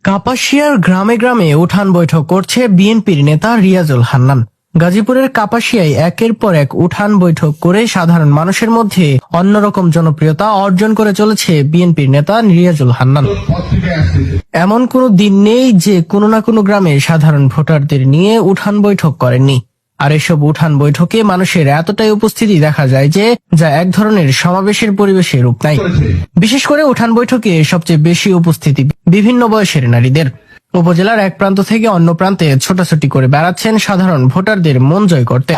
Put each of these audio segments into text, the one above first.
কাপাসিয়ার গ্রামে গ্রামে উঠান বৈঠক করছে বিএনপির নেতা রিয়াজুল হান্নান। গাজীপুরের কাপাসিয়ায় একের পর এক উঠান বৈঠক করে সাধারণ মানুষের মধ্যে অন্যরকম জনপ্রিয়তা অর্জন করে চলেছে বিএনপির নেতা রিয়াজুল হান্নান। এমন কোনো দিন নেই যে কোনো না কোনো গ্রামে সাধারণ ভোটারদের নিয়ে উঠান বৈঠক করেননি। আর এসব উঠান বৈঠকে মানুষের এতটাই উপস্থিতি দেখা যায় যে যা এক ধরনের সমাবেশের পরিবেশে রূপ নেয়। বিশেষ করে উঠান বৈঠকে সবচেয়ে বেশি উপস্থিতি বিভিন্ন বয়সের নারীদের। উপজেলার এক প্রান্ত থেকে অন্য প্রান্তে ছোটাছুটি করে বেড়াচ্ছেন সাধারণ ভোটারদের মন জয় করতে,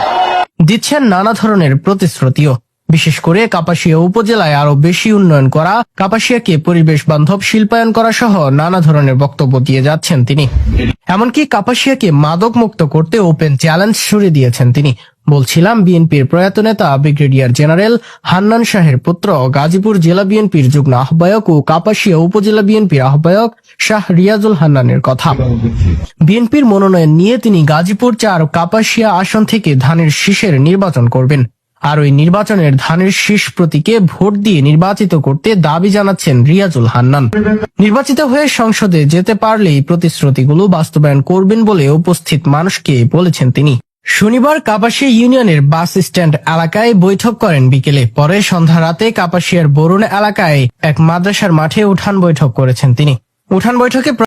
দিচ্ছেন নানা ধরনের প্রতিশ্রুতিও। বিশেষ করে কাপাসিয়া উপজেলায় আরো বেশি উন্নয়ন করা, কাপাসিয়াকে পরিবেশ বান্ধব শিল্পায়ন করা সহ নানা ধরনের বক্তব্য দিয়ে যাচ্ছেন তিনি। এমনকি কাপাসিয়াকে মাদক মুক্ত করতে ওপেন চ্যালেঞ্জ ছুড়ে দিয়েছেন তিনি। বলছিলাম বিএনপির প্রয়াত নেতা ব্রিগেডিয়ার জেনারেল হান্নান শাহের পুত্র, গাজীপুর জেলা বিএনপির যুগ্ম আহ্বায়ক ও কাপাসিয়া উপজেলা বিএনপির আহ্বায়ক শাহ রিয়াজুল হান্নানের কথা। বিএনপির মনোনয়ন নিয়ে তিনি গাজীপুর 4 কাপাসিয়া আসন থেকে ধানের শীষের নির্বাচন করবেন। আর ওই নির্বাচনের ধানের শীষ প্রতীকে ভোট দিয়ে নির্বাচিত করতে দাবি জানাচ্ছেন রিয়াজুল হান্নান। নির্বাচিত হয়ে সংসদে যেতে পারলেই প্রতিশ্রুতিগুলো বাস্তবায়ন করবেন বলে উপস্থিত মানুষকে বলেছেন তিনি। শনিবার কাপাসিয়া ইউনিয়নের বাস স্ট্যান্ড এলাকায় বৈঠক করেন বিকেলে। পরে সন্ধ্যা রাতে কাপাসিয়ার বরুণ এলাকায় এক মাদ্রাসার মাঠে উঠান বৈঠক করেছেন তিনি। উঠান বৈঠকে